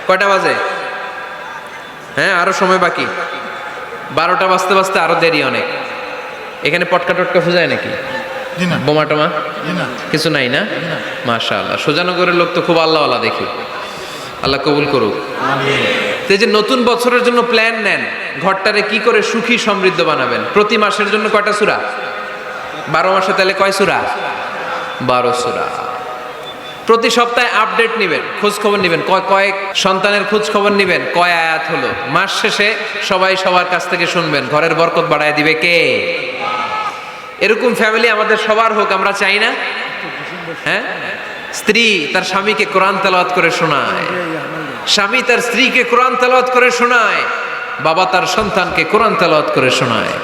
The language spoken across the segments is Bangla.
কয়টা বাজে? হ্যাঁ, আরো সময় বাকি। 12টা বাজতে বাজতে আরো দেরি অনেক। এখানে পটকা টটকা ফুজায় নাকি? বোমা টোমা কিছু নাই না? মাশাআল্লাহ, সোজানগরের লোক তো খুব আল্লাহওয়ালা দেখি। আল্লাহ কবুল করুক। তো এই যে নতুন বছরের জন্য প্ল্যান নেন, ঘরটারে কি করে সুখী সমৃদ্ধ বানাবেন। প্রতি মাসের জন্য কয়টা সূরা? 12 মাসে তাহলে কয় সূরা? 12 সূরা। প্রতি সপ্তাহে আপডেট নেবেন, খোঁজ খবর নেবেন, কয়েক সন্তানের খোঁজ খবর নেবেন, কয় আয়াত হলো। মাস শেষে সবাই সবার কাছ থেকে শুনবেন, ঘরের বরকত বাড়ায় দিবে কে? এরকম ফ্যামিলি আমাদের সবার হোক, আমরা চাই না? হ্যাঁ, স্ত্রী তার স্বামীকে কোরআন তেলাওয়াত করে শোনায়, স্বামী তার স্ত্রীকে কোরআন তেলাওয়াত করে শোনায়, বাবা তার সন্তানকে কোরআন তেলাওয়াত করে শোনায়,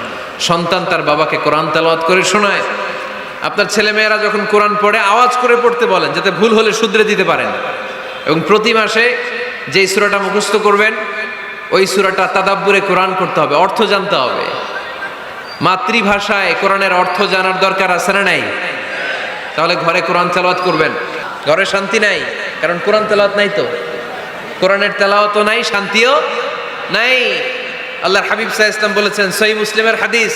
সন্তান তার বাবাকে কোরআন তেলাওয়াত করে শোনায়। আপনার ছেলেমেয়েরা যখন কোরআন পড়ে আওয়াজ করে পড়তে বলেন, যাতে ভুল হলে শুধরে দিতে পারেন। এবং প্রতি মাসে যেই সূরাটা মুখস্থ করবেন, ওই সূরাটা তাদাব্বুরে কোরআন করতে হবে, অর্থ জানতে হবে। মাতৃভাষায় কোরআনের অর্থ জানার দরকার আছে না নাই? তাহলে ঘরে কোরআন তেলাওয়াত করবেন। ঘরে শান্তি নাই, কারণ কোরআন তেলাওয়াত নাই। তো কোরআনের তেলাওয়াতও নাই, শান্তিও নাই। আল্লাহর হাবিব সাল্লাল্লাহু আলাইহি ওয়াসাল্লাম বলেছেন, সহিহ মুসলিমের হাদিস,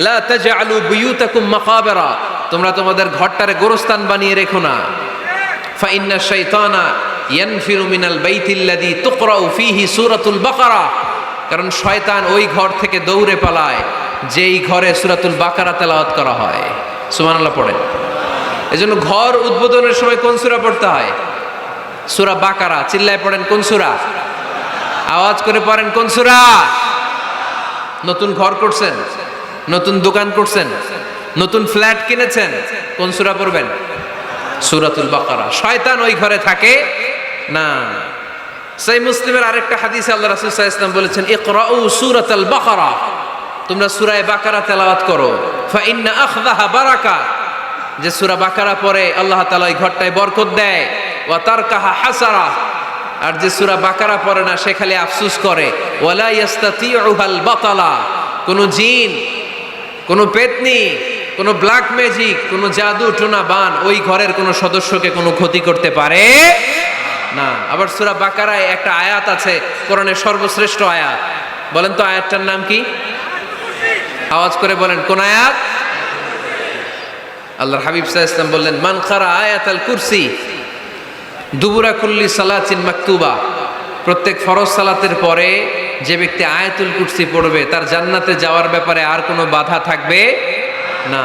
লা তাজআলু বুয়ুতাকুম মাকাবিরা, তোমরা তোমাদের ঘরটারে গোরস্থান বানিয়ে রেখো না। ফা ইন্না শাইতানা ইয়ানফিরু মিনাল বাইতিল্লাযী তুকরাউ ফীহি সূরাতুল বাকারা, কারণ শয়তান ওই ঘর থেকে দৌড়ে পালায় যেই ঘরে সূরাতুল বাকারা তেলাওয়াত করা হয়। সুবহানাল্লাহ পড়েন। এজন্য ঘর উদ্বোধনের সময় কোন সূরা পড়তে হয়? সূরা বাকারা। চিল্লায় পড়েন কোন সূরা? আওয়াজ করে পড়েন কোন সূরা? নতুন ঘর করছেন, নতুন দোকান করছেন, নতুন ফ্ল্যাট কিনেছেন, কোন সূরা পড়বেন? সূরাতুল বাকারা। শয়তান ওই ঘরে থাকে না। সহিহ মুসলিমের আরেকটা হাদিসে আল্লাহ রাসূল সাল্লাল্লাহু আলাইহি ওয়াসাল্লাম বলেছেন, ইকরাউ সূরাতাল বাকারা, তোমরা সূরা বাকারা তেলাওয়াত করো। ফা ইন্না আখযাহা বারাকা, যে সূরা বাকারা পড়ে আল্লাহ তাআলা ওই ঘরটায় বরকত দেয়। ওয়া তারকাহা হাসারা, আর যে সূরা বাকারা পড়ে না সে খালি আফসোস করে। ওয়ালা ইয়াস্তাতিউহাল বাতালা, কোন জিন, কোন পেতনি, কোন ব্ল্যাক ম্যাজিক, কোন জাদু টোনা বান ওই ঘরের কোন সদস্যকে কোনো ক্ষতি করতে পারে না। আবার সূরা বাকারায় একটা আয়াত আছে, কোরআনের সর্বশ্রেষ্ঠ আয়াত। বলেন তো আয়াতটার নাম কি? আওয়াজ করে বলেন কোন আয়াত? আল্লাহর হাবিব সাল্লাল্লাহু আলাইহি ওয়াসাল্লাম বললেন, মান কারা আয়াতাল কুরসি দুবুরা কুল্লি সালাতিন মাকতুবা, প্রত্যেক ফরজ সালাতের পরে যে ব্যক্তি আয়াতুল কুরসি পড়বে তার জান্নাতে যাওয়ার ব্যাপারে আর কোনো বাধা থাকবে না।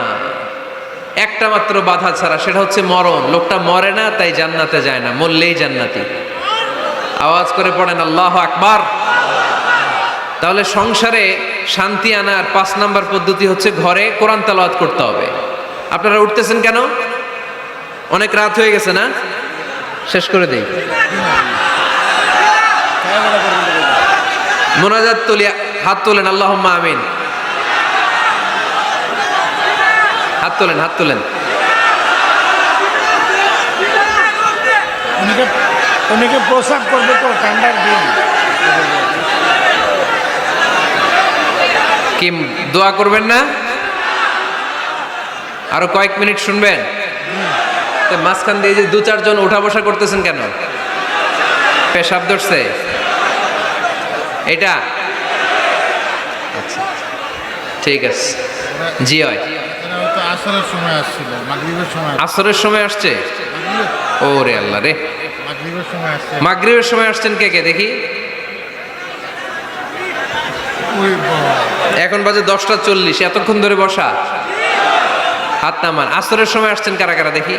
একটা মাত্র বাধা ছাড়া, সেটা হচ্ছে মরণ। লোকটা মরে না তাই জান্নাতে যায় না, মরলেই জান্নাতি। আওয়াজ করে পড়েন আল্লাহু আকবার। তাহলে সংসারে শান্তি আনার 5 নাম্বার পদ্ধতি হচ্ছে ঘরে কোরআন তেলাওয়াত করতে হবে। আপনারা উঠতেছেন কেন? অনেক রাত হয়ে গেছে না? শেষ করে দেই। মোনাজাত তুলি, হাত তোলেন, আল্লাহুম্মা আমিন। হাত তোলেন, হাত তোলেন। অনেকে পোশাক করবে তো ঠান্ডার দিন। কি দোয়া করবেন না? আরো কয়েক মিনিট শুনবেন? মাঝখান দিয়ে যে 2-4 জন উঠা বসা করতেছেন কেন? পেশাব ধরছে এটা? আচ্ছা ঠিক আছে। জি হয়, আসরের সময় আসছিল, মাগরিবের সময়। আসরের সময় আসছে? ওরে আল্লাহ রে, মাগরিবের সময় আসছে। মাগরিবের সময় আসছেন কে কে দেখি? এখন বাজে 10টা 40, এতক্ষণ ধরে বসা? হাত নামান। আসরের সময় আসছেন কারা কারা দেখি?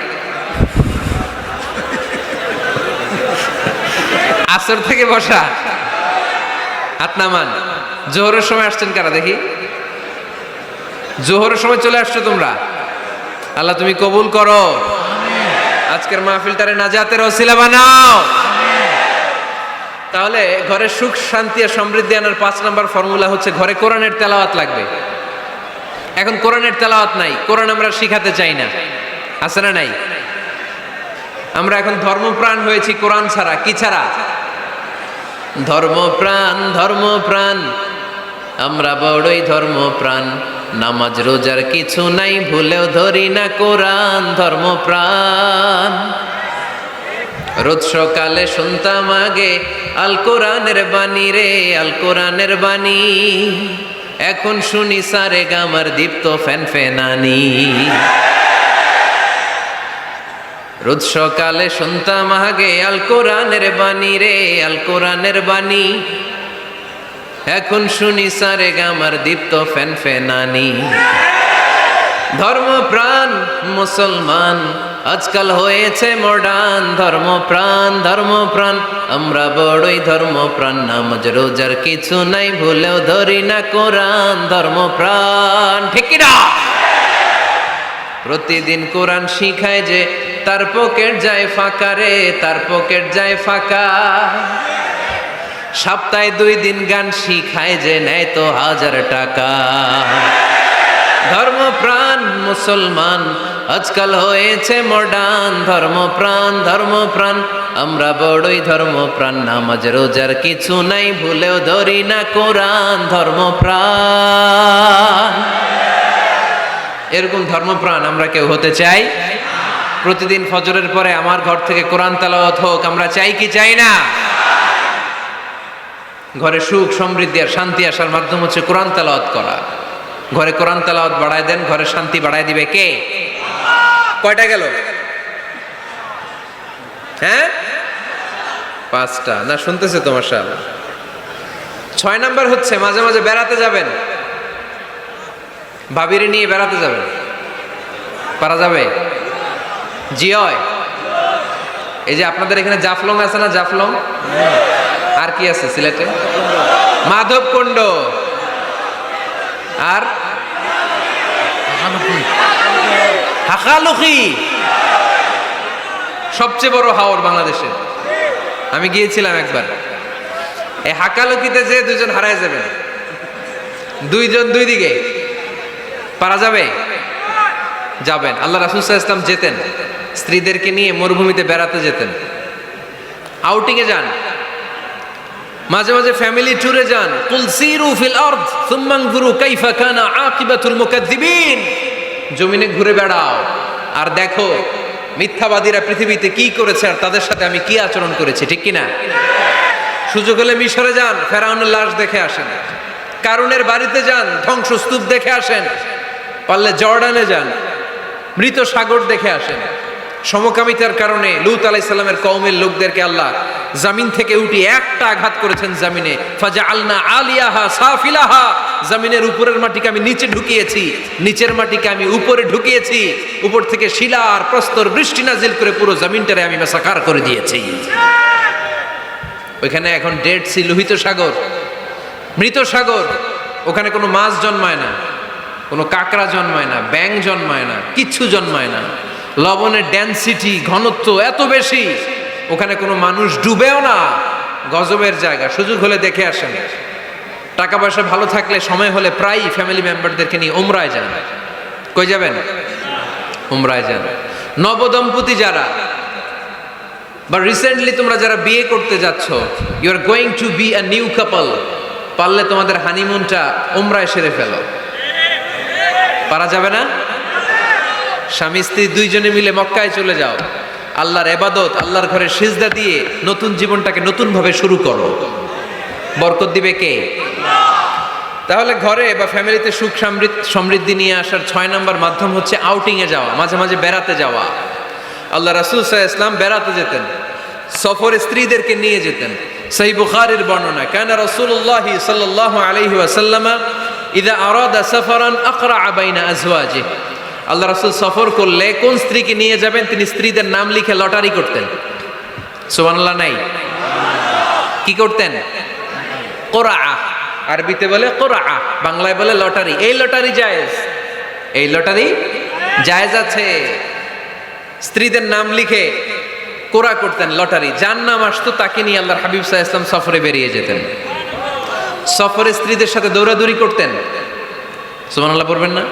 আসর থেকে বসা, হাত নামান। জোহরের সময় আসছেন কারা দেখি? জোহরের সময় চলে আসছো তোমরা। আল্লাহ তুমি কবুল করো, আজকের মাহফিলটারে নাজাতের ওসিলা বানাও। তাহলে ঘরে সুখ শান্তি আর সমৃদ্ধি আনার 5 নাম্বার ফর্মুলা হচ্ছে ঘরে কোরআনের তেলাওয়াত লাগবে। এখন কোরআনের তেলাওয়াত নাই, কোরআন আমরা শিখাতে চাই না, আছে না নাই? আমরা এখন ধর্মপ্রাণ হয়েছি কোরআন ছাড়া। কি ছাড়া? ধর্মপ্রাণ, ধর্মপ্রাণ, আমরা বড়ই ধর্মপ্রাণ। নামাজ রোজার কিছু নাই, ভুলেও ধরি না কোরআন। ধর্মপ্রাণ, রোজ সকালে শুনতাম আগে আল কোরআনের বাণী রে, আল কোরআনের বাণী। এখন শুনি সারে গামার দীপ্ত ফ্যান ফেনানি। রোজ সকালে শুনতাম আগে আল কোরআনের বাণী রে, আল কোরআনের বাণী। এখন শুনি সারে গামার দীপ্ত ফ্যান ফেনানি। ধর্মপ্রাণ মুসলমান আজকাল হয়েছে মডার্ন। ধর্মপ্রাণ ধর্মপ্রাণ আমরা বড়ই ধর্মপ্রাণ। নামাজ রোজার কিছু নাই, ভুলেও ধরি না কোরআন। ধর্মপ্রাণ ঠিক কি না? প্রতিদিন কোরআন শিখায় যে তার পকেট যায় ফাঁকা রে, তার পকেট যায় ফাঁকা। সপ্তাহে 2 দিন গান শিখায় যে নেয় তো 1000 টাকা। ধর্মপ্রাণ মুসলমান আজকাল হয়েছে মডার্ন। ধর্মপ্রাণ ধর্মপ্রাণ আমরা বড়ই ধর্মপ্রাণ। নামাজ রোজার কিছু নাই, ভুলেও ধরি না কোরআন। ধর্মপ্রাণ এরকম ধর্মপ্রাণ আমরা কেউ হতে চাই? প্রতিদিন ফজরের পরে আমার ঘর থেকে কোরআন তেলাওয়াত হোক, আমরা চাই কি চাই না? ঘরে সুখ সমৃদ্ধি আর শান্তি আসার মাধ্যম হচ্ছে কোরআন তেলাওয়াত করা। ঘরে কোরআন তেলাওয়াত বাড়ায় দেন, ঘরে শান্তি বাড়ায় দিবে কে? কয়টা গেল? হ্যাঁ 5টা না, শুনতেছে তোমার সাল। 6 নাম্বার হচ্ছে মাঝে মাঝে বেড়াতে যাবেন। ভাবিরে নিয়ে বেড়াতে যাবেন, পারা যাবে? জি হয়। এই যে আপনাদের এখানে জাফলং আছে না? জাফলং আর কি আছে সিলেটে? মাধবকুণ্ড আর হাকালুকি, সবচেয়ে বড় হাওর বাংলাদেশে। আমি গিয়েছিলাম একবার। এই হাকালুকিতে যে 2 জন হারায় যাবেন, 2 জন 2 দিকে। পারা যাবে? যাবেন। আল্লাহ রাসূল সাল্লাল্লাহু আলাইহি ওয়াসাল্লাম যেতেন, স্ত্রীদেরকে নিয়ে মরুভূমিতে বেড়াতে যেতেন, আউটিং এ যান, মাঝে মাঝে ফ্যামিলি ট্যুরে যান। কুল সিরু ফিল আরদ সুম্মা আনজুরু কাইফা কানা আকিবাতুল মুকাজ্জিবিন। জমিনে ঘুরে বেড়াও আর দেখো মিথ্যাবাদীরা পৃথিবীতে কি করেছে আর তাদের সাথে আমি কি আচরণ করেছি, ঠিক কি না? সুযোগ হলে মিশরে যান, ফেরাউনের লাশ দেখে আসেন। কারুনের বাড়িতে যান, ধ্বংসস্তূপ দেখে আসেন। পারলে জর্ডানে যান, মৃত সাগর দেখে আসেন। সমকামিতার কারণে লূত আলাইহিস সালামের কওমের লোকদেরকে আল্লাহ জমিন থেকে উঠিয়ে একটা আঘাত করেছেন জমিনে। ফাজআলনা আলিয়াহা সাফিলাহা, জমিনের উপরের মাটিকে আমি নিচে ঢুকিয়েছি, নিচের মাটিকে আমি উপরে ঢুকিয়েছি। উপর থেকে শিলা আর প্রস্তর বৃষ্টি নাজিল করে পুরো জমিনটারে আমি মাসাকার করে দিয়েছি। ওইখানে এখন ডেড সি, লোহিত সাগর, মৃত সাগর। ওখানে কোনো মাছ জন্মায় না, কোনো কাঁকড়া জন্মায় না, ব্যাঙ জন্মায় না, কিচ্ছু জন্মায় না। লবণের ডেনসিটি, ঘনত্ব এত বেশি, ওখানে কোনো মানুষ ডুবেও না। গজবের জায়গা। সুযোগ হলে দেখে আসেন। টাকা পয়সা ভালো থাকলে সময় হলে প্রায়ই ফ্যামিলি মেম্বারদেরকে নিয়ে উমরায় যান। কই যাবেন? উমরায় যান। নবদম্পতি যারা বা রিসেন্টলি তোমরা যারা বিয়ে করতে যাচ্ছ, you are going to be a new couple, পারলে তোমাদের হানিমুনটা উমরায় সেরে ফেলো। পারা যাবে না? স্বামী স্ত্রী 2 জনে মিলে মক্কায় চলে যাও, আল্লাহর ইবাদত, আল্লাহর ঘরে সিজদা দিয়ে নতুন জীবনটাকে নতুন ভাবে শুরু করো। বরকত দিবে কে? তাহলে ঘরে বা ফ্যামিলিতে সুখ সমৃদ্ধি নিয়ে আসার 6 নাম্বার মাধ্যম হচ্ছে আউটিং এ যাওয়া, মাঝে মাঝে বেড়াতে যাওয়া। আল্লাহ রাসূল সাল্লাল্লাহু আলাইহি ওয়াসাল্লাম বেড়াতে যেতেন, সফরে স্ত্রীদেরকে নিয়ে যেতেন। সহিহ বুখারীর বর্ণনা, কানা রাসূলুল্লাহ সাল্লাল্লাহু আলাইহি ওয়াসাল্লাম ইযা আরাদা সাফারান আকরা বাইনা আজওয়াজিহি। আল্লাহ রাসূল সফর করলে কোন স্ত্রীকে নিয়ে যাবেন তিনি স্ত্রীদের নাম লিখে লটারি করতেন। সুবহানাল্লাহ নাই? কি করতেন? কোরআ, আরবিতে বলে কোরআ, বাংলায় বলে লটারি। এই লটারি জায়েজ, এই লটারি জায়েজ আছে। স্ত্রীদের নাম লিখে কোরআ করতেন, লটারি। যার নাম আসতো তাকে নিয়ে আল্লাহর হাবিব সাল্লাল্লাহু আলাইহি ওয়াসাল্লাম সফরে বেরিয়ে যেতেন। সফরে স্ত্রীদের সাথে দৌড়াদৌড়ি করতেন। সুবহানাল্লাহ পড়বেন না?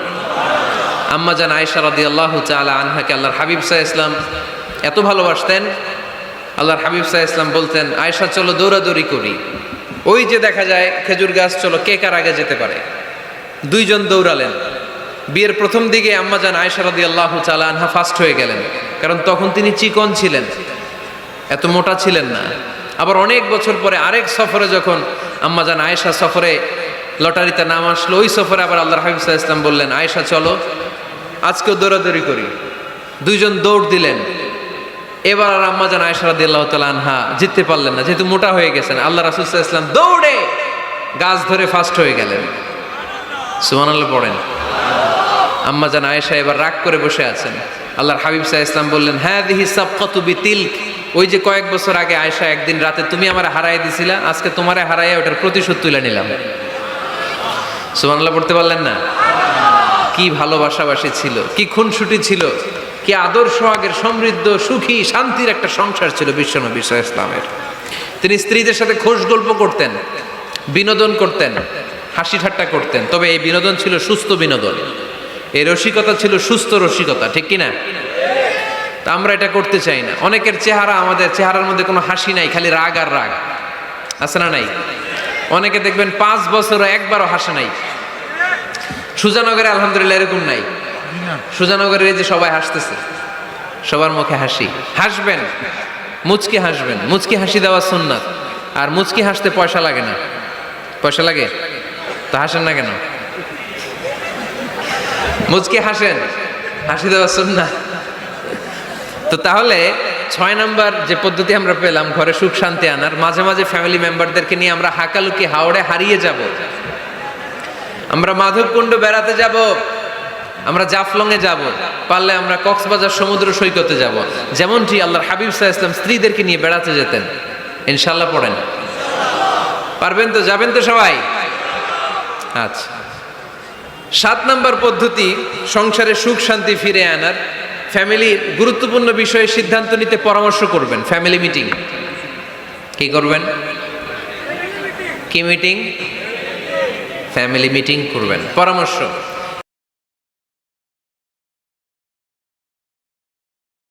আম্মা জান আয়েশা রাদিয়াল্লাহু তাআলা আনহাকে আল্লাহর হাবিব সাল্লাল্লাহু আলাইহি ওয়াসাল্লাম এত ভালোবাসতেন, আল্লাহর হাবিব সাল্লাল্লাহু আলাইহি ওয়াসাল্লাম বলতেন, আয়েশা চলো দৌড়াদৌড়ি করি। ওই যে দেখা যায় খেজুর গাছ, চলো কে কার আগে যেতে পারে। 2 জন দৌড়ালেন। বিয়ের প্রথম দিকে আম্মা জান আয়েশা রাদিয়াল্লাহু তাআলা আনহা ফার্স্ট হয়ে গেলেন, কারণ তখন তিনি চিকন ছিলেন। এত মোটা ছিলেন না। আবার অনেক বছর পরে আরেক সফরে যখন আম্মাজান আয়েশা সফরে লটারিতে নাম আসলো, ওই সফরে আবার আল্লাহর হাবিব সাল্লাল্লাহু আলাইহি ওয়াসাল্লাম বললেন, আয়েশা চলো আজকেও দৌড়াদৌড়ি করি। দুইজন দৌড় দিলেন। এবার আর আম্মাজান আয়েশা রাদিয়াল্লাহু তাআলা আনহা জিততে পারলেন না, যেহেতু মোটা হয়ে গেছেন। আল্লাহ রাসূল সাল্লাল্লাহু আলাইহি ওয়াসাল্লাম দৌড়ে গাছ ধরে ফার্স্ট হয়ে গেলেন। সুবহানাল্লাহ পড়েন। আম্মাজান আয়েশা এবার রাগ করে বসে আছেন। আল্লাহর হাবিব সাল্লাল্লাহু আলাইহি ওয়াসাল্লাম বললেন, হাযিহি সাবকাতু বিতিলক, ওই যে কয়েক বছর আগে আয়েশা একদিন রাতে তুমি আমারে হারাই দিছিলা, আজকে তোমারে হারাইয়া ওটার প্রতিশোধ তুলে নিলাম। সুবহানাল্লাহ পড়তে পারলেন না? কি ভালোবাসাবাসী ছিল, কি খুনসুটি ছিল, কি আদর্শ আগের সমৃদ্ধ সুখী শান্তির একটা সংসার ছিল বিশ্বনবী সাল্লাল্লাহু আলাইহি ওয়াসাল্লামের। তিনি স্ত্রীদের সাথে খোশ গল্প করতেন, বিনোদন করতেন, হাসি ঠাট্টা করতেন। তবে এই বিনোদন ছিল সুস্থ বিনোদন, এই রসিকতা ছিল সুস্থ রসিকতা, ঠিক কিনা? তা আমরা এটা করতে চাই না। অনেকের চেহারা, আমাদের চেহারার মধ্যে কোনো হাসি নাই, খালি রাগ আর রাগ, আছে না নাই? অনেকে দেখবেন 5 বছরও একবারও হাসে নাই। সুজানগরে আলহামদুলিল্লাহ এরকম নাই। সুজানগরের এই যে সবাই হাসতেছে, সবার মুখে হাসি। হাসবেন, মুচকি হাসবেন, মুচকি হাসি দেওয়া সুন্নাত। আর মুচকি হাসতে পয়সা লাগে না। পয়সা লাগে তো হাসেন না কেন? মুচকি হাসেন, হাসি দেওয়া সুন্নাত। তো তাহলে 6 নাম্বার যে পদ্ধতি আমরা পেলাম ঘরে সুখ শান্তি আনার, মাঝে মাঝে ফ্যামিলি মেম্বারদেরকে নিয়ে আমরা হাকালুকি হাওড়ে হারিয়ে যাব, আমরা মাধবকুণ্ড বেড়াতে যাব, আমরা জাফলংয়ে যাব, পারলে আমরা কক্সবাজার সমুদ্র সৈকতে যাব, যেমনটি আল্লাহর হাবিব সাল্লাল্লাহু আলাইহি ওয়াসাল্লাম স্ত্রীদেরকে নিয়ে বেড়াতে যেতেন। ইনশাআল্লাহ পড়েন। পারবেন তো? যাবেন তো সবাই? আচ্ছা। 7 নাম্বার পদ্ধতি সংসারে সুখ শান্তি ফিরে আনার, ফ্যামিলির গুরুত্বপূর্ণ বিষয়ে সিদ্ধান্ত নিতে পরামর্শ করবেন। Family meeting. কি করবেন? কি মিটিং? ফ্যামিলি মিটিং করবেন, পরামর্শ।